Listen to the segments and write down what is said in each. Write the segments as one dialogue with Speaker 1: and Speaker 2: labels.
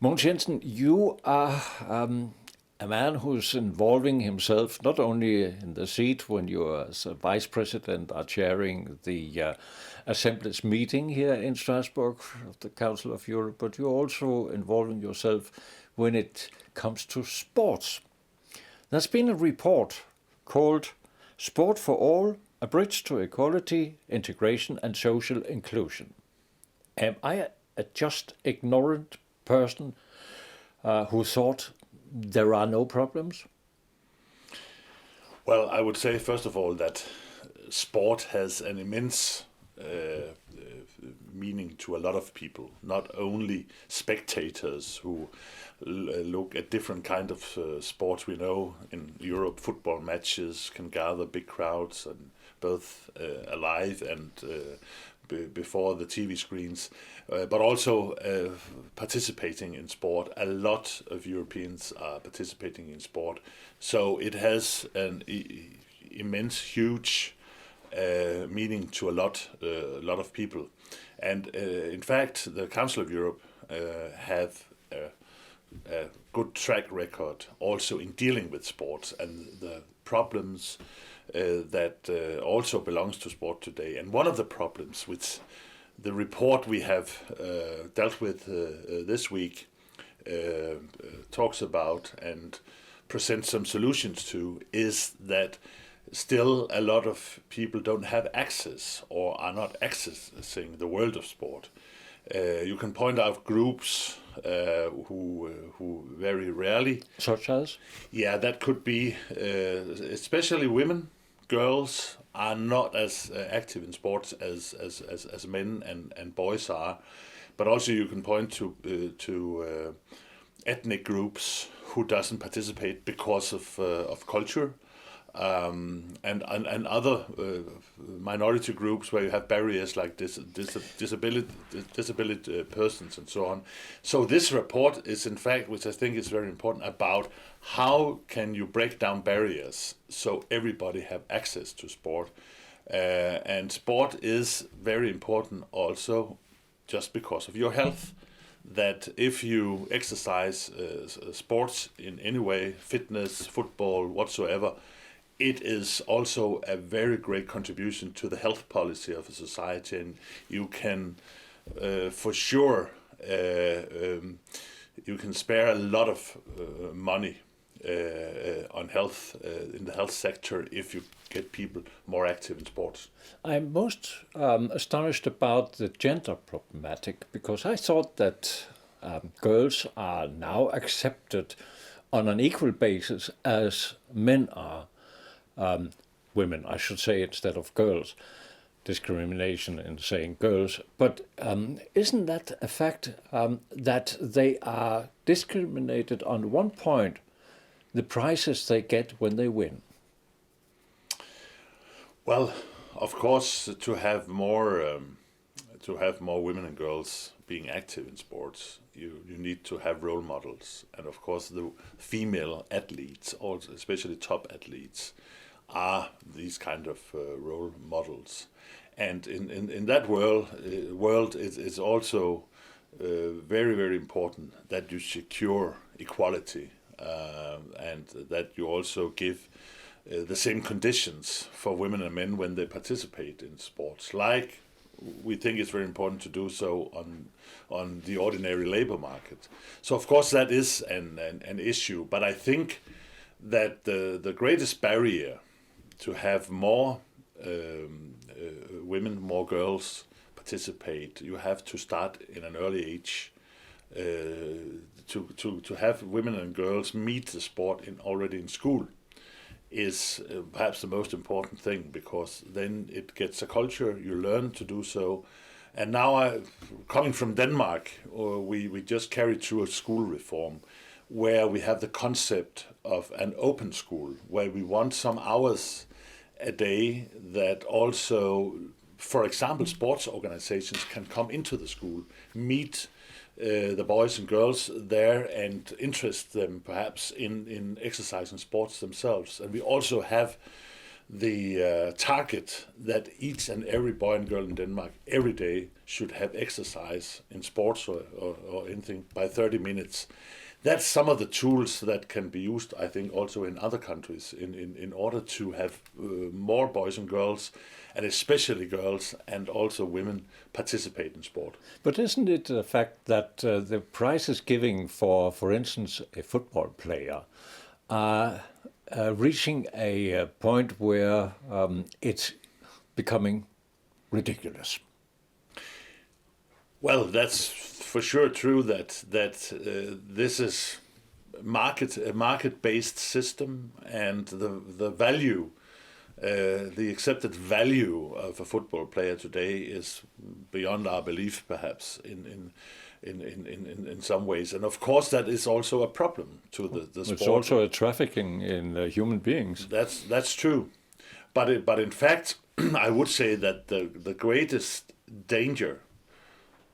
Speaker 1: Mogens Jensen, you are a man who's involving himself not only in the seat when you as a vice president are chairing the Assembly's meeting here in Strasbourg of the Council of Europe, but you're also involving yourself when it comes to sports. There's been a report called Sport for All, A Bridge to Equality, Integration and Social Inclusion. Am I a just ignorant person who thought there are no problems?
Speaker 2: Well, I would say, first of all, that sport has an immense meaning to a lot of people, not only spectators who look at different kind of sports. We know in Europe, football matches can gather big crowds, and both alive and before the TV screens, but also participating in sport. A lot of Europeans are participating in sport, so it has an immense, huge meaning to a lot of people. And in fact, the Council of Europe have a good track record also in dealing with sports and the problems that also belongs to sport today. And one of the problems which the report we have dealt with this week talks about and presents some solutions to is that still a lot of people don't have access or are not accessing the world of sport. You can point out groups who very rarely...
Speaker 1: Such as?
Speaker 2: Yeah, that could be especially women. Girls are not as active in sports as men and boys are. But also you can point to ethnic groups who doesn't participate because of culture. And other minority groups where you have barriers like disability persons and so on. So this report is, in fact, which I think is very important, about how can you break down barriers so everybody have access to sport. And sport is very important also just because of your health. That if you exercise sports in any way, fitness, football, whatsoever, it is also a very great contribution to the health policy of a society, and you can, for sure, you can spare a lot of money on health in the health sector if you get people more active in sports.
Speaker 1: I'm most astonished about the gender problematic, because I thought that girls are now accepted on an equal basis as men are. Women, I should say, instead of girls. Discrimination in saying girls. But isn't that a fact that they are discriminated on one point, the prizes they get when they win?
Speaker 2: Well, of course, to have more women and girls being active in sports, you need to have role models. And of course, the female athletes, also especially top athletes, are these kind of role models. And in that world it's also very, very important that you secure equality and that you also give the same conditions for women and men when they participate in sports. Like we think it's very important to do so on the ordinary labor market. So of course that is an issue, but I think that the greatest barrier to have more women, more girls participate, you have to start in an early age to have women and girls meet the sport already in school is perhaps the most important thing, because then it gets a culture, you learn to do so. And now, coming from Denmark, we just carried through a school reform where we have the concept of an open school, where we want some hours a day that also, for example, sports organizations can come into the school, meet the boys and girls there and interest them perhaps in exercise and sports themselves. And we also have the target that each and every boy and girl in Denmark every day should have exercise in sports or anything by 30 minutes. That's some of the tools that can be used, I think, also in other countries in order to have more boys and girls, and especially girls and also women, participate in sport.
Speaker 1: But isn't it the fact that the prizes giving for instance, a football player are reaching a point where it's becoming ridiculous?
Speaker 2: Well, that's for sure true that this is a market-based system, and the value, the accepted value of a football player today is beyond our belief, perhaps in some ways. And of course, that is also a problem to the sport.
Speaker 1: It's also a trafficking in human beings.
Speaker 2: That's true, but in fact, I would say that the greatest danger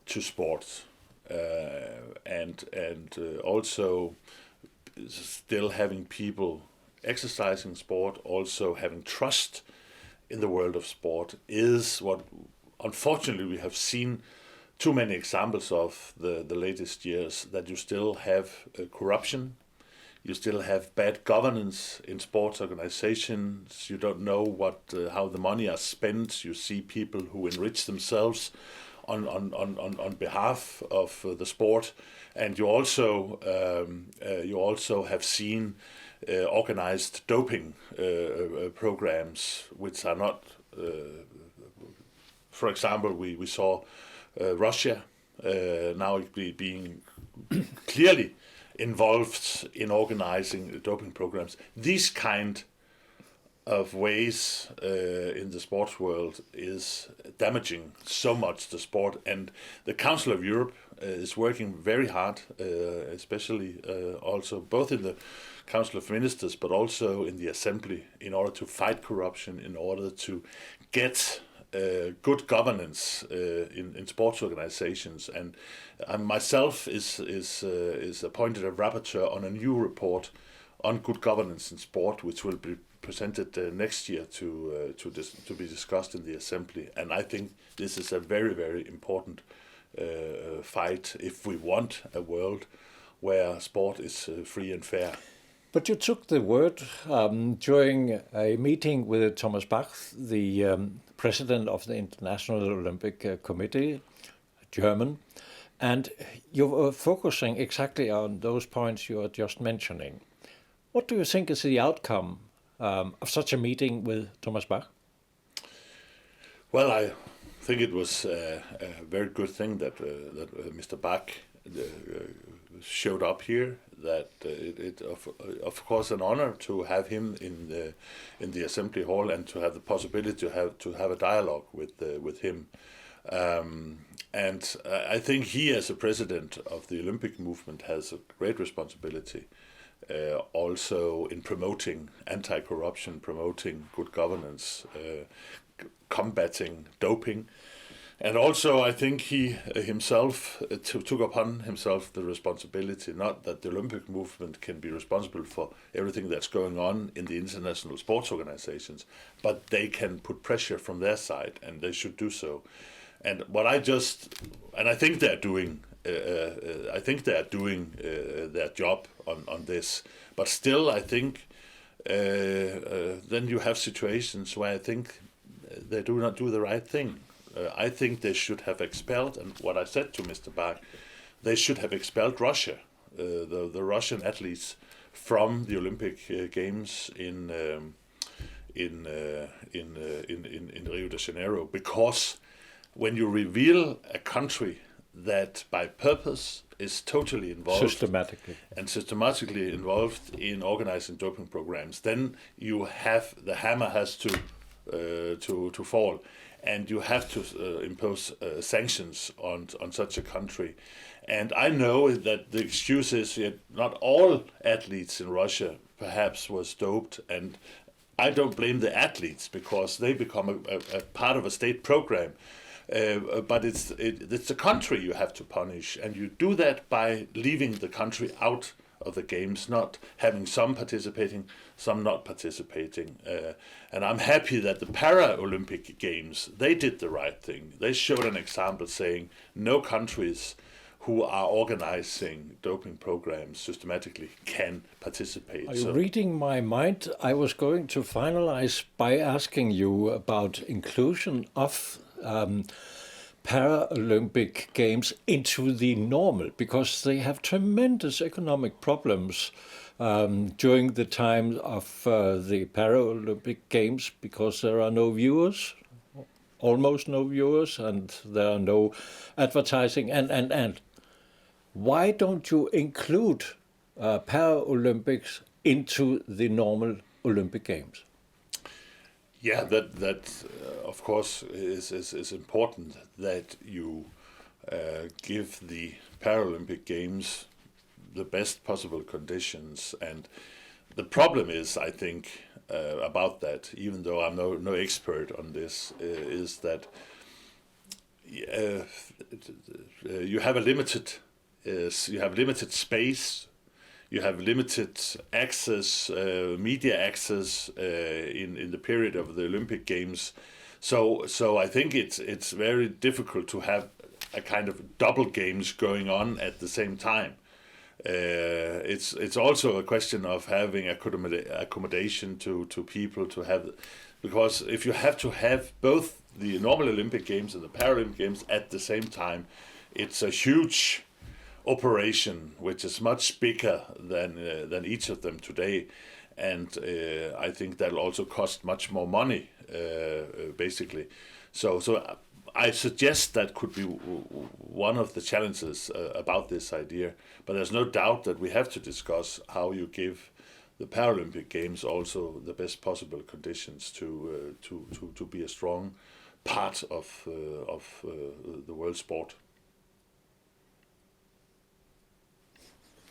Speaker 2: to sports and also still having people exercising sport, also having trust in the world of sport, is what unfortunately we have seen too many examples of the latest years, that you still have corruption, you still have bad governance in sports organizations, you don't know how the money are spent, you see people who enrich themselves on behalf of the sport, and you also have seen organized doping programs, which are not. For example, we saw Russia now being clearly involved in organizing doping programs. These kind of ways in the sports world is damaging so much the sport, and the Council of Europe is working very hard, especially also both in the Council of Ministers but also in the Assembly, in order to fight corruption, in order to get good governance in sports organizations. And I myself is appointed a rapporteur on a new report on good governance in sport, which will be presented next year to be discussed in the Assembly. And I think this is a very, very important fight if we want a world where sport is free and fair.
Speaker 1: But you took the word during a meeting with Thomas Bach, the president of the International Olympic Committee, German, and you were focusing exactly on those points you were just mentioning. What do you think is the outcome of such a meeting with Thomas Bach?
Speaker 2: Well, I think it was a very good thing that Mr. Bach showed up here. That it of course an honor to have him in the Assembly Hall and to have the possibility to have a dialogue with him. And I think he, as a president of the Olympic movement, has a great responsibility. Also in promoting anti-corruption, promoting good governance, combating doping. And also I think he himself took upon himself the responsibility, not that the Olympic movement can be responsible for everything that's going on in the international sports organizations, but they can put pressure from their side, and they should do so. And I think they're doing their job on this. But still, I think then you have situations where I think they do not do the right thing. I think they should have expelled, and what I said to Mr. Bach, they should have expelled Russia, the Russian athletes, from the Olympic Games in Rio de Janeiro, because when you reveal a country that by purpose is totally involved systematically involved in organizing doping programs, then the hammer has to fall, and you have to impose sanctions on such a country. And I know that the excuse is that not all athletes in Russia perhaps was doped, and I don't blame the athletes because they become a part of a state program. But it's the country you have to punish, and you do that by leaving the country out of the games, not having some participating, some not participating. And I'm happy that the Paralympic Games, they did the right thing. They showed an example saying no countries who are organizing doping programs systematically can participate.
Speaker 1: Are you reading my mind? I was going to finalize by asking you about inclusion of Paralympic Games into the normal, because they have tremendous economic problems during the time of the Paralympic Games, because there are no viewers, almost no viewers, and there are no advertising. And why don't you include Paralympics into the normal Olympic Games?
Speaker 2: Yeah, that of course is important, that you give the Paralympic Games the best possible conditions. And the problem is, I think, about that, even though I'm no expert on this, is that you have limited space. You have limited access, media access in the period of the Olympic Games, so I think it's very difficult to have a kind of double games going on at the same time. It's also a question of having accommodation to people to have, because if you have to have both the normal Olympic Games and the Paralympic Games at the same time, it's a huge operation, which is much bigger than each of them today, and I think that'll also cost much more money, basically. So I suggest that could be one of the challenges about this idea. But there's no doubt that we have to discuss how you give the Paralympic Games also the best possible conditions to be a strong part of the world sport.